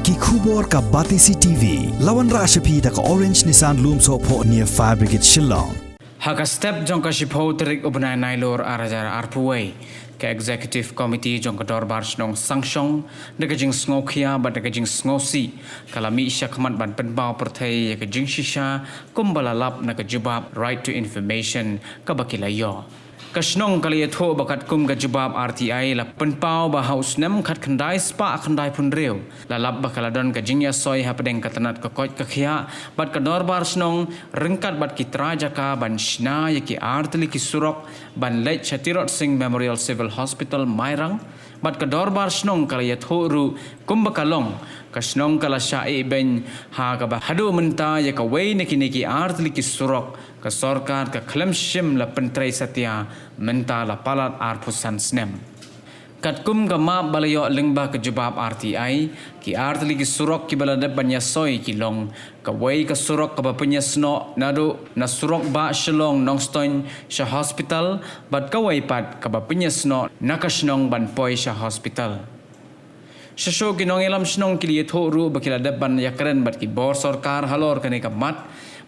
ki khubor ka Batisi TV lawan ra shapi da ka Orange Nissan Loom so pho near Fire Brigade Shillong Haka step jongka shipho terik ubnai nailor arajar arpuway ke executive committee jongka dorbar snong sangshong daga jing sngokia ba daga jing sngosi kalami syakmat ban penbau pertai ke jing shisha kumbalalap na jubab right to information ka bakilayo kasnong kali etho bakat kum ga jubab RTI la penpau ba haus nem khat khandai spa khandai pun reu la lab bakaladon ka jingya soi ha pedeng katanat ka koi ka khia bat ka dorbar snong rengkat bat kitra jaka ban shna yaki artli ki surok ban leit chatirot singh memorial civil hospital mairang bat ka dorbar snong kali etho ru kum bakalong kasnong kala syai ben ha ka ba hadu menta ya ka wei neki artli ki surok ka sarkar ka klemshim la pentrai satya menta la palat arpusan snem katkum ga ma balayo lengba ke jubab RTI ki artli ki surok ki balada banya soi ki long ka wei ka surok ka bapanya sno nadu na surok ba shlong nongstoin sha hospital bat ka wei pat ka bapanya sno nakashnong ban poi sha hospital Shasho kinong ilam shnong kili thoru bakila deban yakren bat ki bor sarkar halor kane ka mat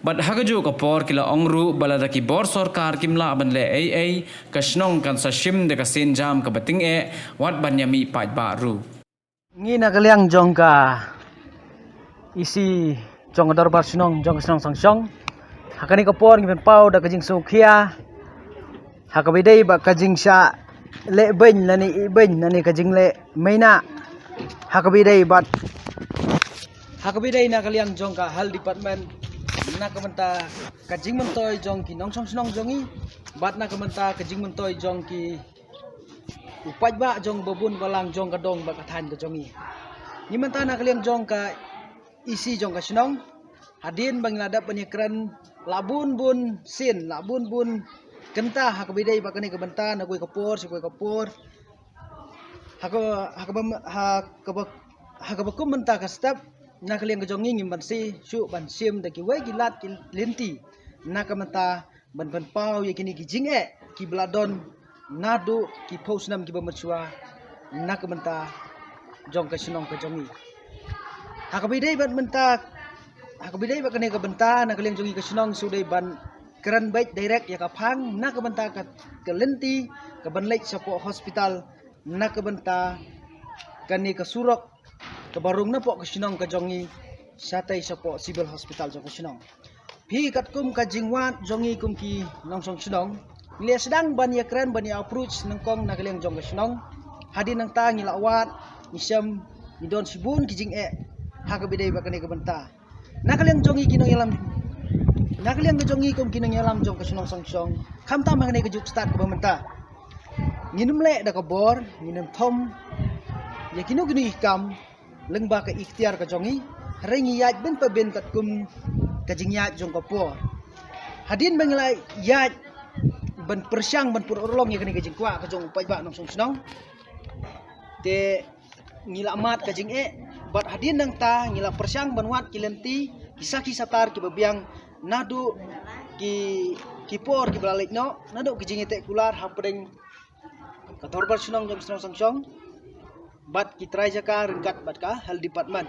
bat hagaju ka por kila ongru balada ki bor sarkar kimla ban le ai ka shnong kan sa shim de ka sin jam ka bating e wat ban yami paj ba ru ngi na kaliang jong ka isi jong darbar shnong jong shnong sangshong hakani ka por ngi pau da ka jing sukhia hakabidei ba ka jing sha le ben lani ka jing le maina Hakabidai na kaliang jong ka hal department na kamanta kajing mentoy jong ki nong song jongi bat na kamanta kajing mentoy jong ki upaj ba jong babun balang jong kadong ba kathan ka jongi ni menta na kaliang jong ka isi jong ka snong hadin bangladap penyekran labun bun sin labun bun kenta hakabidai ba kani kabanta na koi kapor si koi kapor hakabakum menta ka step na kaliang kajongi ngimban si shu ban sim da ki wai gilat ki linti na kamenta ban pau ye kini ki jing e ki bladon nadu ki posnam ki bamatsua na kamenta jong ka sinong ka jongi hakabidai ban menta hakabidai ba kani ka benta na kaliang jongi ka sinong sudai ban kran baik direct ya ka phang na kamenta ka linti ka ban lek sa hospital na kabanta kani kasurok kabarong na po kasinong kajongi satay sa po civil hospital sa kasinong pi katkum kajingwat jongi kumki nongsong sinong ile sedang bani akran bani approach nangkong nakaliang jong kasinong hadin nang ta ngilawat nisyam ni don sibun kijing e hakabidai ba kani kabanta nakaliang jongi kinong yalam nakaliang kajongi kum kinong yalam jong kasinong songshong kamta mangani kajuk start ka bamanta nginum le da ka bor nginum thom ya kinu gini ikam lengba ka ikhtiar ka jongi rengi yaj ben pa ben kat kum ka jingyat jong ka por hadin banglai yaj ban persyang ban pur orlong ya kini ka jingkwa ka jong pai ba nong song snong te ngila mat ka jing e bat hadin nang ta ngila persyang ban wat kilenti kisaki satar ki babiang nadu ki por ki balalik no nadu ki jingete kular hapdeng katorbar sunong jong song bat kitrai jaka rengkat bat ka hal department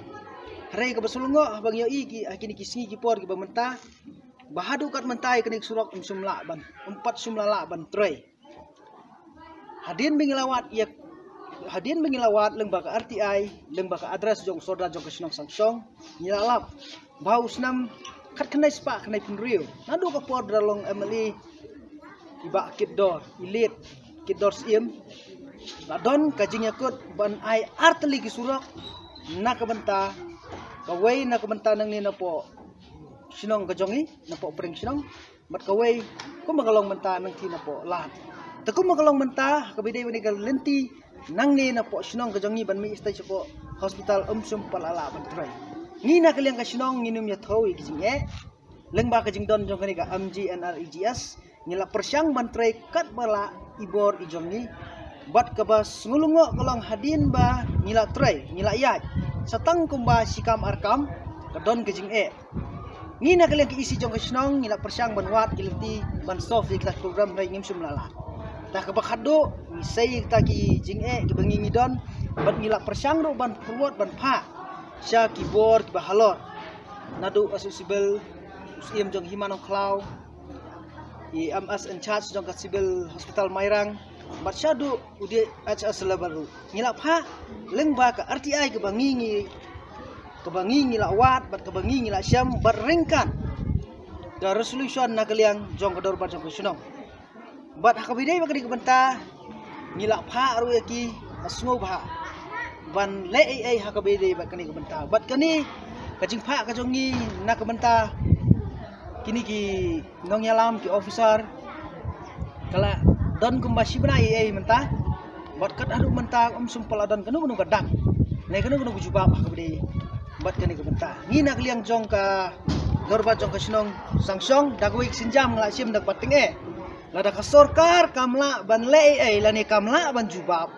hare ka basulungo bang yo ki akini kisni ki por ki bamenta bahadu kat mentai kenik surok sumla ban 4 sumla la ban trei hadin bingilawat lengba ka RTI lengba ka address jong soda jong kasunong sangshong nyilalap bau snam kat kenai spa kenai pinrio nadu ka por dalong emily iba kidor ilit kidor sim ladon kajing yakut ban ai artli ki surak na kabanta kawai na kabanta nang ni na po sinong kajongi na po pring sinong bat kawai ko magalong menta nang ti na po lahat ta ko magalong menta kabidai wani gal lenti nang ni na po sinong kajongi ban mi stay sa po hospital sum palala ban try ni na kaliang ka sinong nginum ya thawi kijing e lengba kajing don jong kani ka MGNREGS ngila persyang ban try kat bala ibor ijongi bat kabas ngulungo kolong hadin ba ngila try ngila yaj satang kumba sikam arkam kadon kejing e ngina kalian ki isi jong kasnong ngila persyang ban wat kilti ban soft iklas program rai ngim sumlala ta kabakado misai ta ki jing e ki bangi ngidon bat ngila persyang ro ban forward ban pha sya kibor ki bahalor nadu asu sibil usim jong himanong klau i MS in charge jong ka sibil hospital Mairang bat syadu udi HS baru ngilap ha leng ba ka RTI ke bangi ngila wat bat ke bangi ngila syam bat ringkan da resolution na kaliang jong ka dorbar jong kusunong bat hakabidai ba kadi kebenta ngila ha aru yaki asngo ba ban le ai hakabidai bat kani kebenta bat kani kajing pa kajongi na kebenta kini ki nong yalam ki officer kala don kumbasi bena ai menta bat kat adu menta sumpal don kanu gadak nei kanu jubab hakabidai bat kani kebenta ni nak liang jong ka dorba jong ka sinong sangsong dagwik sinjam ngla sim dak pating lada ka sorkar kamla ban le ai lani kamla ban jubab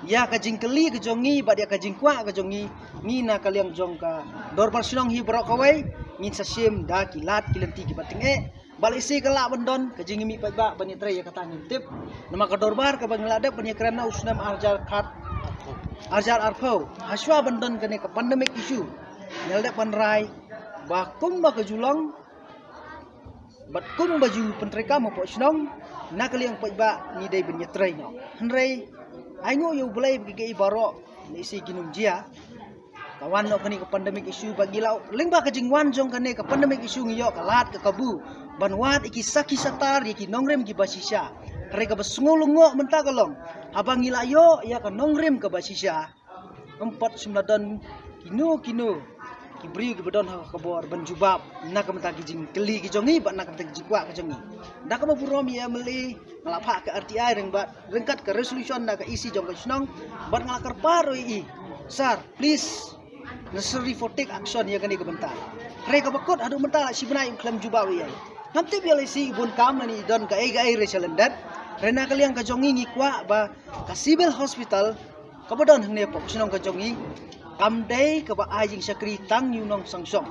ya kajing keli kejongi bat ya kajing kwa kejongi ni na kaliang jong ka dorbar sinong hi brok kawai ngin sasim da kilat kilenti ki pating balisi kala bandon kajing mi ba bani tre ya kata ngintip nama ka dorbar ka bangladep bani kerana usnam arjar arpau haswa bandon kane ka pandemic issue nyalde panrai bakum ba ke julong bat kum baju pentreka mo po sinong na kaliang ba ni dai bani tre no hanrei aingo yo bulai bagi ibaro isi ginum jia kawan no kani ka pandemic issue bagi lau lengba ka jingwan jong kane ka pandemic issue ngiyo kalat ka kabu banwat iki saki satar iki nongrem ki basisya kare ka basngulungo menta kalong abang ngila yo ya ka nongrem ka basisya empat semladan kino kibri ki bedon ha kabor banjubab na ka menta ki jing keli ki jongi ba na ka menta ki jikwa ka jongi da ka mapurom ya meli ngalapa ka RTI rengkat ka resolution na ka isi jong ka snong bat ngalakar paro i sir please necessary for take action ya kani ka benta re ka bakot adu menta si benai klem jubab ya nanti biar si ibun kam ni don ka ai reselendat rena kaliang ka jongi ngikwa ba ka civil hospital ka bedon hne pok snong ka jongi kamdai ka ba ajing sakri tang yunong sangsong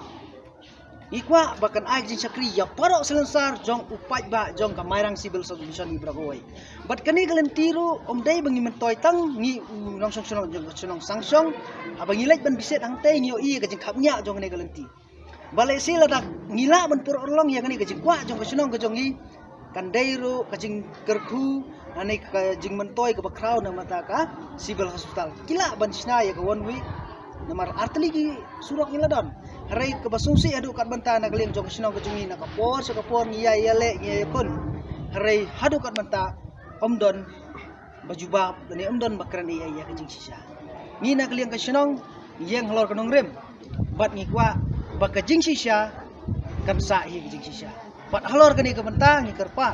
ikwa bakan ajing sakri ya paro selensar jong upai ba jong ka mairang civil solution ni bragoi bat kani kalen tiru omdai bangi mentoy tang ni nong sangsong jong sangsong abangi lek ban biset ang tei nyo i ka jing kapnya jong ne kalen ti balai sila dak ngila ban pur orlong ya kani ka jing kwa jong ka sunong ka jongi kandai ru ka jing kerku ani ka jing mentoy ka bakraw na mata ka civil hospital kila ban sna ya ka one week namar artli ki surak ngila don harai ke basungsi adu kat banta na kaliang jong sinong kejungi na kapor sa kapor ngiya yale ngiya pun harai hadu kat banta omdon bajubab dani omdon bakran iya iya kejing sisa ni na kaliang kasinong yang halor kanong rem bat ngikwa bak kejing sisa kan sa hi kejing sisa bat halor kani ke banta ngikerpa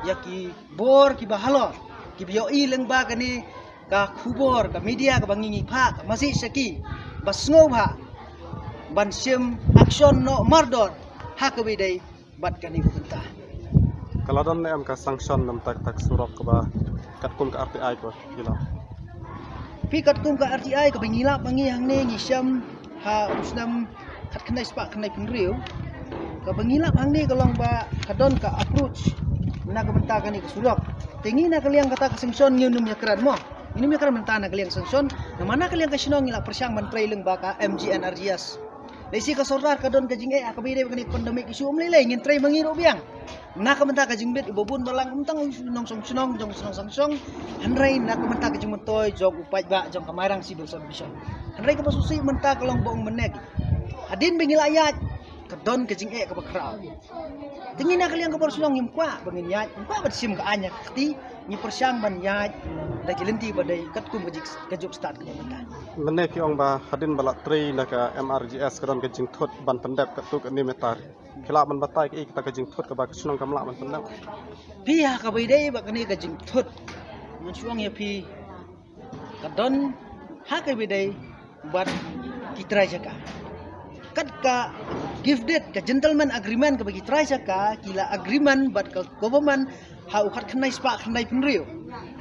ya ki bor ki bahalor ki bio i leng ba kani ka kubor ka media ka bangingi pa masih saki basngo ha ban sim action no mardor hakabidai bat kani kubenta kalau don em ka sanction nam tak surok ka ba katkum ka RTI ko gila pi katkum ka RTI ka bangila bangi hang ne ngisam ha usnam kat khnai spa khnai pinriu ka bangila hang ne kalong ba kadon ka approach na kubenta kani ka surok tingi na kaliang kata ka sanction ngunum yakran mo ini mereka mentana kalian sanction na mana kalian kasinong ngila persyang man trailing baka MGN RGS lesi ka sortar ka don kajing akabide kani pandemic isu umlilay ngin tray mangiro biang na kamenta kajing bit ibobun balang umtang nong sonong jong sangsong hanray na kamenta kajing mentoy jog upai ba jong kamairang civil subdivision hanray ka pasusi menta kalong boong meneg adin bingil ayat ka don kajing ka bakraw tingin na kalian ka porsunong yumkwa bangin yat yumkwa bat sim ka anya kati ni persyang ban yat da kilenti badai katkum kajik start ka benta mene ki ong ba hadin bala tri na ka MRGS kadon ka jing thot ban pandap ka tu ka ni metar khila ban batai ki ta ka jing thot ka ba sunong kamla ban pandap pi ha ka bidai ba kani ka jing thot mun suang ya pi kadon ha ka bidai bat kitrai jaka kat ka gifted ka gentleman agreement ka bagi try jaka kila agreement bat ka government ha ukat khnai spa khnai pinriu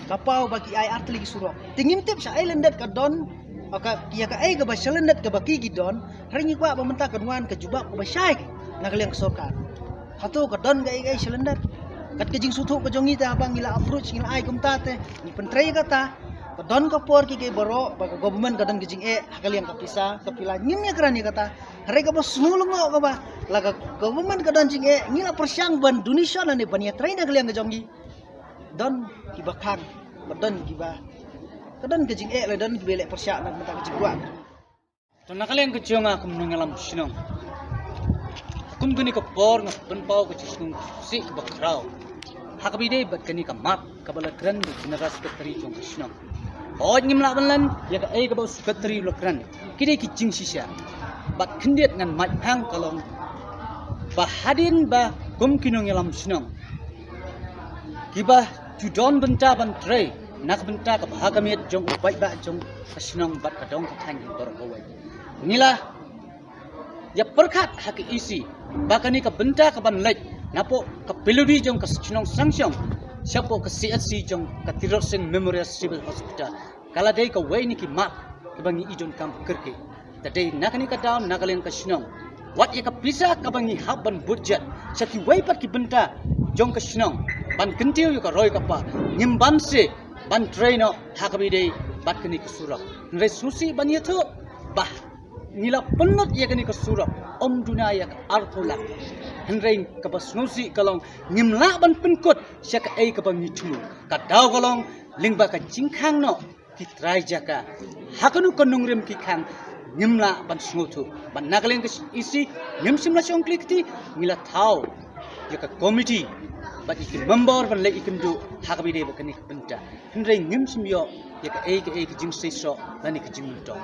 kapau bagi ai artli surok tingim tip sa islandet ka don aka kia ka ai ka basalandet ka baki gidon ringi kwa pementa kanwan ka jubab ka basai na kaliang sorkar hatu ka don ga ai salandet kat kejing sutu ka jongi ta abang ngila approach ngila ai kumta te ni pentrai kata Kadon kapor ki baro baka government kadon kijing hakalian kapisa kapila nyimnya kerani kata harga bos mulung ka ba laga government kadon jing ngila persyang ban Indonesia na ni bania train hakalian kejonggi don kibakang kadon kiba kadon kijing la don kibelek persyang na mata kejikuan to nakalian kejonga kum nungalam sinong kum guni kapor na penpau kejisung si bakrau hakabide bat kani kamat kabala kran di generas ketri jong sinong Hoj ngim la banlan ya ka ai ka bau sekretari lokran kide ki jing sisya bat kendiat ngan mat hang kalong ba hadin ba kum kinong yalam sinong kiba judon benta ban tre nak benta ka bahagamiat jong upai ba jong sinong bat ka dong ka thang dor bawai nila ya perkat hak isi bakani ka benta ka ban lek napo ka peludi jong ka sinong sangsyong siapa ke CSC jong ke Tiroseng Memorial Civil Hospital kala day ka way ni ki map kabangi ijon kam kerke tadai nakani ka down nakalen ka sinong wat ya ka pisa kabangi haban budget sati way pat ki benta jong ka sinong ban kentiu yu ka roy ka pa nyimban se ban traino hakabi day bat kani ka surak nre susi ban yeto bah nila penot ya kani ka surak om dunaya ka artula hendrain ka basnusi kalong ngimla ban penkot syak ai ka bangi chulu ka daw kalong lingba ka jingkhang no ki trai jaka hakanu kanungrem ki khang ngimla ban snutu ban nagaleng ka isi ngimsimla song klikti ngila thau ya ka committee bat iki member ban le ikindu hakabi de bakani benta hendrain ngimsim yo ya ka ai ka jingsei so lani ka jingmuto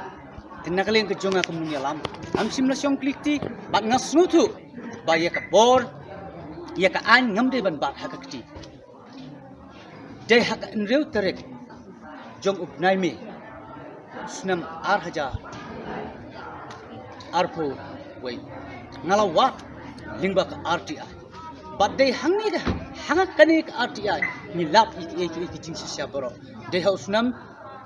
tinnakaleng ka jonga ka munyalam amsimla song klikti bat ngasnutu ba ya ka bor ya ka an ngamde ban bat hakakti de hak enreu terek jong upnai me sunam arhaja arpo wei ngalawat lingba ka RTI bat de hangni ka hangak kani ka RTI ni lap iki jing sisya boro de hausnam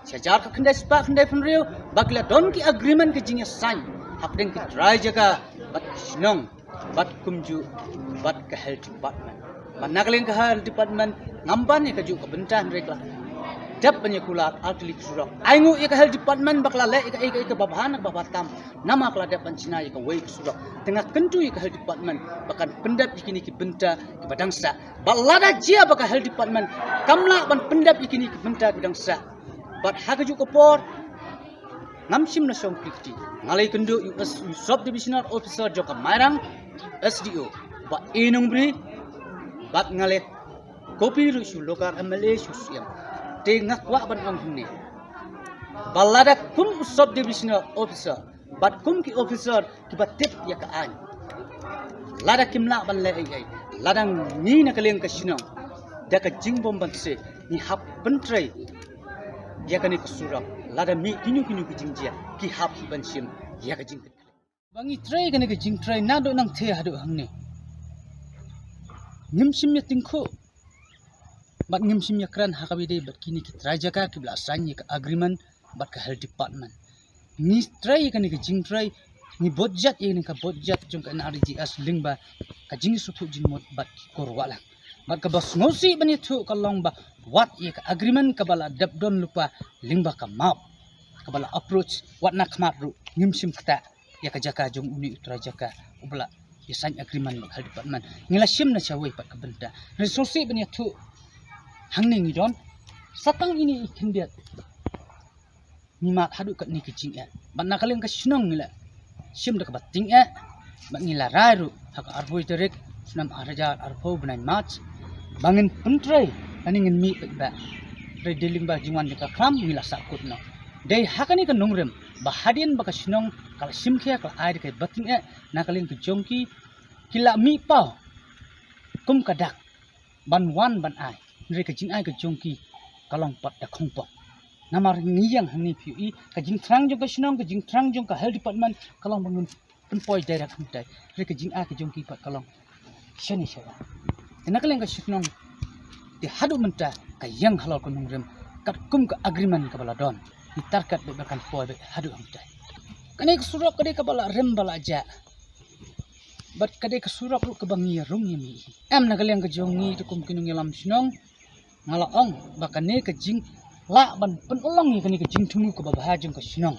sajar ka khandai spa khandai phunreu bakla don ki agreement ke jing sign hapdeng ki try jaga bat snong bat kumju bat ke health department bat nakaleng ke health department ngamban ya kaju ka bentan rekla dap banya kulat atlik surak aingu ya ke health department bakla le ka babhan babatam nama kala dap pancina ya ka wei surak tengah kentu ya ke health department bakan pendap ikini ki benta ki badangsa balada jia baka health department kamla ban pendap ikini ki benta ki badangsa bat hakaju ko por namsim na song klikti ngalai kendo US sub divisional officer joka Mairang SDO ba inung bri bat ngalet kopi rusu lokar MLA susiam te ngakwa ban ang hune balada kum sub divisional officer bat kum ki officer ki batip ya ka an lada kimla ban le ai ladang ni na kaleng ka sinong da ka jingbom ban se ni hap pentrai ya kani kesurak lada mi kinyu ki jingjia ki hap hi ban sim ya ka jing bangi trai kani ka jing trai na do nang the hadu hangne ngimsim ya tingkho bat ngimsim ya kran hakabi de bat kini ki trai jaka ki bla sanyi ka agreement bat ka health department ni trai kani ka jing trai ni bodjat ye ni ka bodjat jong ka NRGS lingba ka jing supu jing mod bat korwala bat ka bas ngosi bani thu kalong ba wat ye ka agreement ka bala dap don lupa lingba ka map ka bala approach wat nak mat ru ngimsim kata ya ka jaka jong uni utra jaka ubla ya sign agreement ba health department ngila sim na chawai pat ka benda resource bani thu hangni ni don satang ini ikindiat ni mat hadu kat ni kicing ya bat nakaleng ka sinong ngila sim da ka bating ya bat ngila raru hak arbo iterek sunam araja arbo benai match bangin pentrai aningin mi ba redeling ba jingwan ka kram ngila sakut no dei hakani ka nongrem bahadian baka sinong kala simkhia ka air kai bating e nakaleng ka jongki kila mi pau kum kadak ban wan ban ai nre ka jing ai ka jongki kalong pat da khongpok namar ngiyang hangni phi ka jing thrang jong ka sinong ka jing thrang jong ka health department kalong bangun penpoi direct hantai nre ka jing ai ka jongki pat kalong shani shawa nakaleng ka sinong di hadu menta ka yang halal ko nongrem kat kum ka agreement ka bala don ditarkat bebakan poi be hadu hantai kane surak kade ka bala rem bala ja bat kade ka surak lu ka bangi rung yemi em nagaleng ka jongi to kum kinung yalam sinong ngala ong bakane ka jing la ban pen ulong ni kani ke jing thumu ke babah jong ke sinong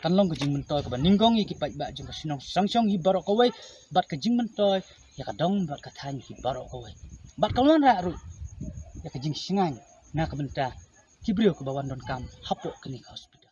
kan long ke jing mentoy ke ban ninggong ki pai ba jong ke sinong sangsong hi barok kawai bat ke jing mentoy ya ka dong bat ka than hi barok kawai bat kawan ra ru ya ke jing singan na ke benta kibrio ke bawan don kam hapok kani ke hospital